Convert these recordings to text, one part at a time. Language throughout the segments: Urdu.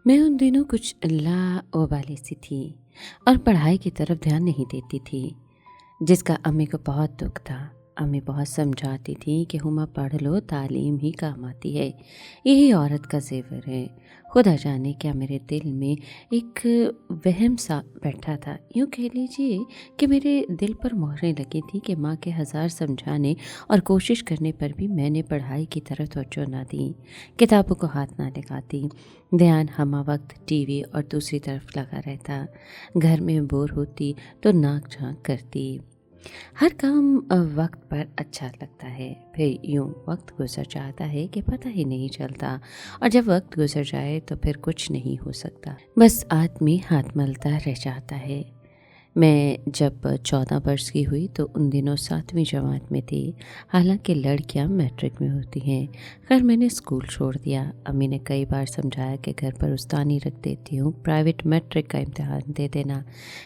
میں ان دنوں کچھ لاوبالی سی تھی اور پڑھائی کی طرف دھیان نہیں دیتی تھی، جس کا امی کو بہت دکھ تھا۔ امی بہت سمجھاتی تھی کہ ہما پڑھ لو، تعلیم ہی کام آتی ہے، یہی عورت کا زیور ہے۔ خدا جانے کیا میرے دل میں ایک وہم سا بیٹھا تھا، یوں کہہ لیجیے کہ میرے دل پر مہریں لگی تھی کہ ماں کے ہزار سمجھانے اور کوشش کرنے پر بھی میں نے پڑھائی کی طرف توجہ نہ دی، کتابوں کو ہاتھ نہ لگاتی۔ دھیان ہمہ وقت ٹی وی اور دوسری طرف لگا رہتا۔ گھر میں بور ہوتی تو ناک جھانک کرتی۔ ہر کام وقت پر اچھا لگتا ہے، پھر یوں وقت گزر جاتا ہے کہ پتہ ہی نہیں چلتا، اور جب وقت گزر جائے تو پھر کچھ نہیں ہو سکتا، بس آدمی ہاتھ ملتا رہ جاتا ہے۔ میں جب 14 برس کی ہوئی تو ان دنوں 7ویں جماعت میں تھی، حالانکہ لڑکیاں میٹرک میں ہوتی ہیں۔ خیر میں نے اسکول چھوڑ دیا۔ امی نے کئی بار سمجھایا کہ گھر پر استانی رکھ دیتی ہوں، پرائیویٹ میٹرک کا امتحان دے دینا۔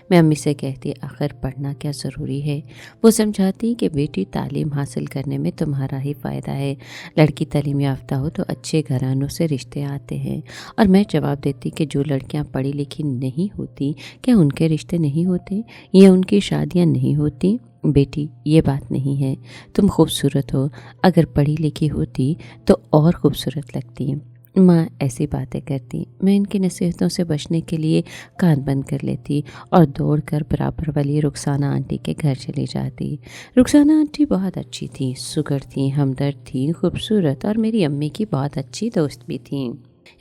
میں امی سے کہتی آخر پڑھنا کیا ضروری ہے؟ وہ سمجھاتی کہ بیٹی تعلیم حاصل کرنے میں تمہارا ہی فائدہ ہے، لڑکی تعلیم یافتہ ہو تو اچھے گھرانوں سے رشتے آتے ہیں، اور میں جواب دیتی کہ جو لڑکیاں پڑھی لکھی نہیں ہوتی کیا ان کے رشتے نہیں ہوتے یا ان کی شادیاں نہیں ہوتی؟ بیٹی یہ بات نہیں ہے، تم خوبصورت ہو، اگر پڑھی لکھی ہوتی تو اور خوبصورت لگتی۔ ماں ایسی باتیں کرتی، میں ان کی نصیحتوں سے بچنے کے لیے کان بند کر لیتی اور دوڑ کر برابر والی رخسانہ آنٹی کے گھر چلی جاتی۔ رخسانہ آنٹی بہت اچھی تھیں، سگڑ تھیں، ہمدرد تھیں، خوبصورت، اور میری امی کی بہت اچھی دوست بھی تھیں۔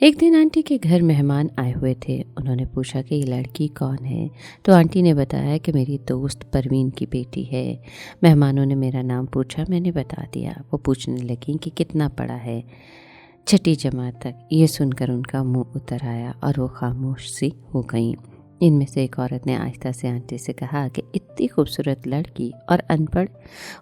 ایک دن آنٹی کے گھر مہمان آئے ہوئے تھے۔ انہوں نے پوچھا کہ یہ لڑکی کون ہے، تو آنٹی نے بتایا کہ میری دوست پروین کی بیٹی ہے۔ مہمانوں نے میرا نام پوچھا، میں نے بتا دیا۔ وہ پوچھنے لگیں کہ کتنا پڑھا ہے۔ 6ٹھی جماعت تک۔ یہ سن کر ان کا منہ اتر آیا اور وہ خاموش سی ہو گئیں۔ ان میں سے ایک عورت نے آہستہ سے آنٹی سے کہا کہ اتنی خوبصورت لڑکی اور ان پڑھ۔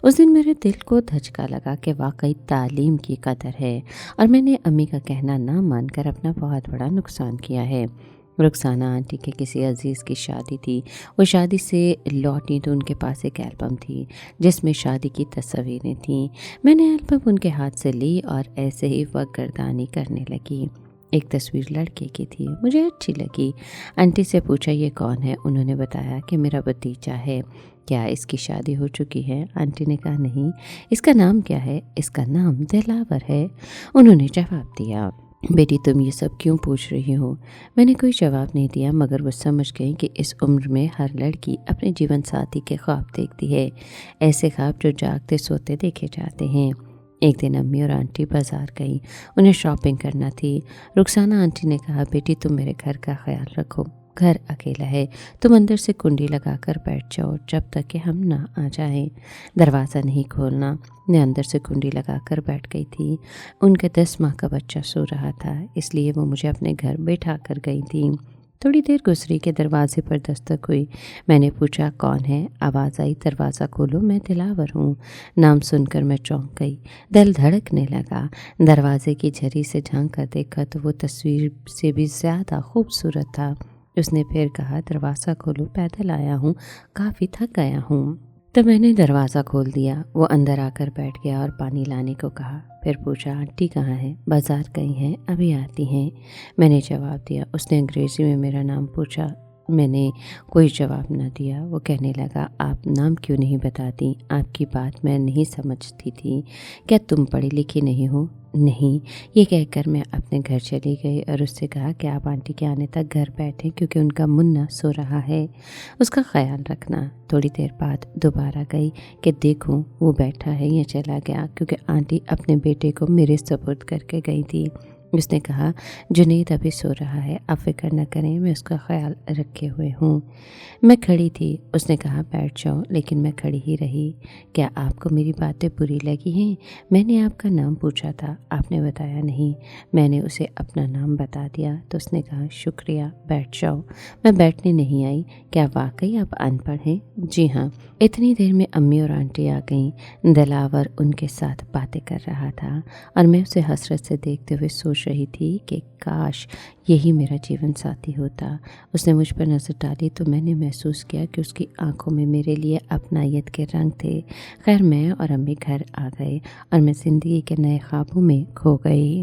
اس دن میرے دل کو دھچکا لگا کہ واقعی تعلیم کی قدر ہے، اور میں نے امی کا کہنا نہ مان کر اپنا بہت بڑا نقصان کیا ہے۔ رخسانہ آنٹی کے کسی عزیز کی شادی تھی۔ وہ شادی سے لوٹی تو ان کے پاس ایک البم تھی جس میں شادی کی تصویریں تھیں۔ میں نے البم ان کے ہاتھ سے لی اور ایسے ہی وقت گردانی کرنے لگی۔ ایک تصویر لڑکے کی تھی، مجھے اچھی لگی۔ آنٹی سے پوچھا یہ کون ہے؟ انہوں نے بتایا کہ میرا بھتیجا ہے۔ کیا اس کی شادی ہو چکی ہے؟ آنٹی نے کہا نہیں۔ اس کا نام کیا ہے؟ اس کا نام دلاور ہے۔ انہوں نے جواب دیا بیٹی تم یہ سب کیوں پوچھ رہی ہو؟ میں نے کوئی جواب نہیں دیا، مگر وہ سمجھ گئی کہ اس عمر میں ہر لڑکی اپنے جیون ساتھی کے خواب دیکھتی ہے، ایسے خواب جو جاگتے سوتے دیکھے جاتے ہیں۔ ایک دن امی اور آنٹی بازار گئی، انہیں شاپنگ کرنا تھی۔ رخسانہ آنٹی نے کہا بیٹی تم میرے گھر کا خیال رکھو، گھر اکیلا ہے، تم اندر سے کنڈی لگا کر بیٹھ جاؤ جب تک کہ ہم نہ آ جائیں، دروازہ نہیں کھولنا۔ میں اندر سے کنڈی لگا کر بیٹھ گئی تھی۔ ان کے 10 ماہ کا بچہ سو رہا تھا، اس لیے وہ مجھے اپنے گھر بیٹھا کر گئی تھیں۔ تھوڑی دیر گزری کہ دروازے پر دستک ہوئی۔ میں نے پوچھا کون ہے؟ آواز آئی دروازہ کھولو، میں دلاور ہوں۔ نام سن کر میں چونک گئی، دل دھڑکنے لگا۔ دروازے کی جھری سے جھانک کر دیکھا تو وہ تصویر سے بھی زیادہ خوبصورت تھا۔ اس نے پھر کہا دروازہ کھولو، پیدل آیا ہوں، کافی تھک گیا ہوں۔ تو میں نے دروازہ کھول دیا۔ وہ اندر آ کر بیٹھ گیا اور پانی لانے کو کہا۔ پھر پوچھا آنٹی کہاں ہے؟ بازار گئی ہیں، ابھی آتی ہیں۔ میں نے جواب دیا۔ اس نے انگریزی میں میرا نام پوچھا، میں نے کوئی جواب نہ دیا۔ وہ کہنے لگا آپ نام کیوں نہیں بتاتی؟ آپ کی بات میں نہیں سمجھتی تھی، کیا تم پڑھی لکھی نہیں ہو؟ نہیں۔ یہ کہہ کر میں اپنے گھر چلی گئی اور اس سے کہا کہ آپ آنٹی کے آنے تک گھر بیٹھیں کیونکہ ان کا منا سو رہا ہے، اس کا خیال رکھنا۔ تھوڑی دیر بعد دوبارہ گئی کہ دیکھوں وہ بیٹھا ہے یا چلا گیا، کیونکہ آنٹی اپنے بیٹے کو میرے سپرد کر کے گئی تھی۔ اس نے کہا جنید ابھی سو رہا ہے، آپ فکر نہ کریں، میں اس کا خیال رکھے ہوئے ہوں۔ میں کھڑی تھی۔ اس نے کہا بیٹھ جاؤ، لیکن میں کھڑی ہی رہی۔ کیا آپ کو میری باتیں بری لگی ہیں؟ میں نے آپ کا نام پوچھا تھا، آپ نے بتایا نہیں۔ میں نے اسے اپنا نام بتا دیا تو اس نے کہا شکریہ، بیٹھ جاؤ۔ میں بیٹھنے نہیں آئی۔ کیا واقعی آپ ان پڑھ ہیں؟ جی ہاں۔ اتنی دیر میں امی اور آنٹی آ گئیں۔ دلاور ان کے ساتھ باتیں کر رہا تھا اور میں اسے حسرت سے دیکھتے ہوئے سوچ رہی تھی کہ کاش یہی میرا جیون ساتھی ہوتا۔ اس نے مجھ پر نظر ڈالی تو میں نے محسوس کیا کہ اس کی آنکھوں میں میرے لیے اپنائیت کے رنگ تھے۔ خیر میں اور امی گھر آ گئے اور میں زندگی کے نئے خوابوں میں کھو گئی۔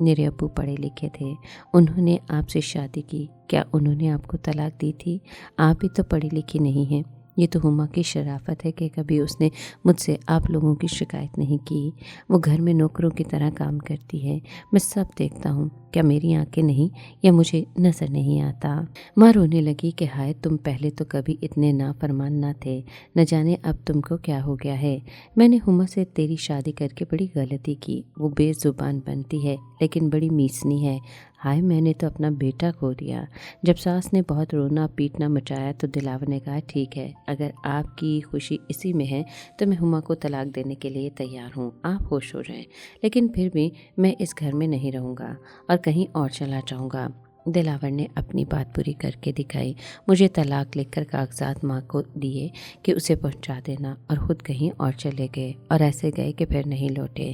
میرے ابو پڑھے لکھے تھے، انہوں نے آپ سے شادی کی، کیا انہوں نے آپ کو طلاق دی تھی؟ آپ بھی تو پڑھی لکھی نہیں ہیں۔ یہ تو ہما کی شرافت ہے کہ کبھی اس نے مجھ سے آپ لوگوں کی شکایت نہیں کی۔ وہ گھر میں نوکروں کی طرح کام کرتی ہے، میں سب دیکھتا ہوں، کیا میری آنکھیں نہیں یا مجھے نظر نہیں آتا؟ ماں رونے لگی کہ ہائے، تم پہلے تو کبھی اتنے نافرمان نہ تھے، نہ جانے اب تم کو کیا ہو گیا ہے۔ میں نے ہما سے تیری شادی کر کے بڑی غلطی کی، وہ بے زبان بنتی ہے لیکن بڑی میسنی ہے۔ ہائے، میں نے تو اپنا بیٹا کھو دیا۔ جب ساس نے بہت رونا پیٹنا مچایا تو دلاور نے کہا ٹھیک ہے، اگر آپ کی خوشی اسی میں ہے تو میں ہما کو طلاق دینے کے لیے تیار ہوں، آپ خوش ہو جائیں، لیکن پھر بھی میں اس گھر میں نہیں رہوں گا اور کہیں اور چلا جاؤں گا۔ دلاور نے اپنی بات پوری کر کے دکھائی، مجھے طلاق لکھ کر کاغذات ماں کو دیے کہ اسے پہنچا دینا، اور خود کہیں اور چلے گئے، اور ایسے گئے کہ پھر نہیں لوٹے۔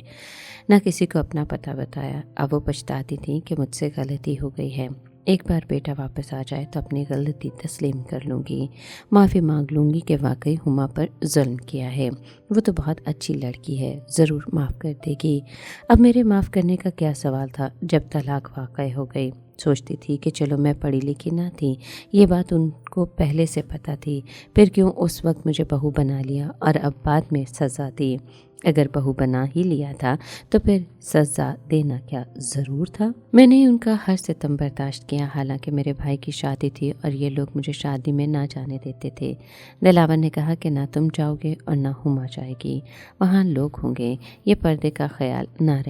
نہ کسی کو اپنا پتہ بتایا۔ اب وہ پچھتاتی تھیں کہ مجھ سے غلطی ہو گئی ہے، ایک بار بیٹا واپس آ جائے تو اپنی غلطی تسلیم کر لوں گی، معافی مانگ لوں گی کہ واقعی ہما پر ظلم کیا ہے، وہ تو بہت اچھی لڑکی ہے، ضرور معاف کر دے گی۔ اب میرے معاف کرنے کا کیا سوال تھا جب طلاق واقع ہو گئی؟ سوچتی تھی کہ چلو میں پڑھی لکھی نہ تھی، یہ بات ان کو پہلے سے پتہ تھی، پھر کیوں اس وقت مجھے بہو بنا لیا اور اب بعد میں سزا دی؟ اگر بہو بنا ہی لیا تھا تو پھر سزا دینا کیا ضرور تھا؟ میں نے ان کا ہر ستم برداشت کیا، حالانکہ میرے بھائی کی شادی تھی اور یہ لوگ مجھے شادی میں نہ جانے دیتے تھے۔ دلاور نے کہا کہ نہ تم جاؤ گے اور نہ ہما جائے گی، وہاں لوگ ہوں گے، یہ پردے کا خیال نہ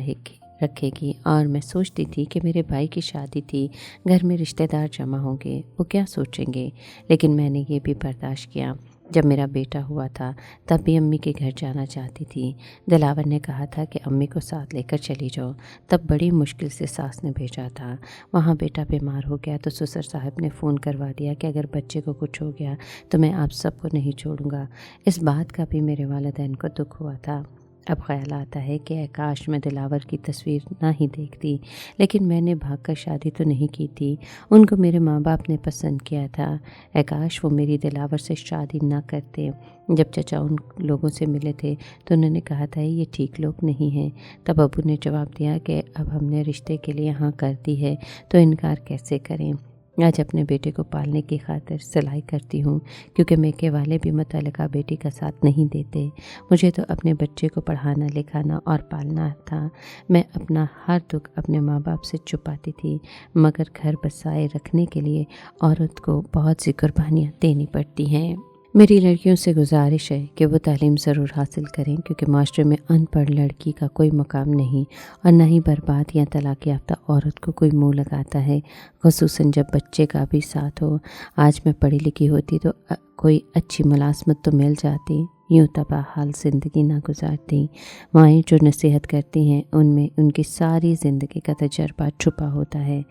رکھے گی، اور میں سوچتی تھی کہ میرے بھائی کی شادی تھی، گھر میں رشتہ دار جمع ہوں گے، وہ کیا سوچیں گے، لیکن میں نے یہ بھی برداشت کیا۔ جب میرا بیٹا ہوا تھا تب بھی امی کے گھر جانا چاہتی تھی، دلاور نے کہا تھا کہ امی کو ساتھ لے کر چلی جاؤ، تب بڑی مشکل سے ساس نے بھیجا تھا۔ وہاں بیٹا بیمار ہو گیا تو سسر صاحب نے فون کروا دیا کہ اگر بچے کو کچھ ہو گیا تو میں آپ سب کو نہیں چھوڑوں گا۔ اس بات کا بھی میرے والدین کو دکھ ہوا تھا۔ اب خیال آتا ہے کہ اے کاش میں دلاور کی تصویر نہ ہی دیکھتی، لیکن میں نے بھاگ کر شادی تو نہیں کی تھی، ان کو میرے ماں باپ نے پسند کیا تھا۔ اے کاش وہ میری دلاور سے شادی نہ کرتے۔ جب چچا ان لوگوں سے ملے تھے تو انہوں نے کہا تھا یہ ٹھیک لوگ نہیں ہیں۔ تب ابو نے جواب دیا کہ اب ہم نے رشتے کے لیے ہاں کر دی ہے تو انکار کیسے کریں۔ آج اپنے بیٹے کو پالنے کی خاطر سلائی کرتی ہوں، کیونکہ میکے والے بھی متعلقہ بیٹی کا ساتھ نہیں دیتے۔ مجھے تو اپنے بچے کو پڑھانا لکھانا اور پالنا تھا۔ میں اپنا ہر دکھ اپنے ماں باپ سے چھپاتی تھی، مگر گھر بسائے رکھنے کے لیے عورت کو بہت سی قربانیاں دینی پڑتی ہیں۔ میری لڑکیوں سے گزارش ہے کہ وہ تعلیم ضرور حاصل کریں، کیونکہ معاشرے میں ان پڑھ لڑکی کا کوئی مقام نہیں، اور نہ ہی برباد یا طلاق یافتہ عورت کو کوئی منہ لگاتا ہے، خصوصاً جب بچے کا بھی ساتھ ہو۔ آج میں پڑھی لکھی ہوتی تو کوئی اچھی ملازمت تو مل جاتی، یوں تباہ حال زندگی نہ گزارتی۔ مائیں جو نصیحت کرتی ہیں ان میں ان کی ساری زندگی کا تجربہ چھپا ہوتا ہے۔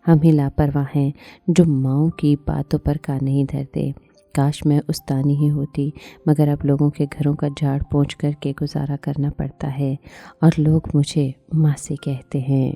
ہم ہی لاپرواہ ہیں جو ماؤں کی باتوں پر کان نہیں دھرتے۔ کاش میں استانی ہی ہوتی، مگر اب لوگوں کے گھروں کا جھاڑ پونچھ کر کے گزارا کرنا پڑتا ہے، اور لوگ مجھے ماں سے کہتے ہیں۔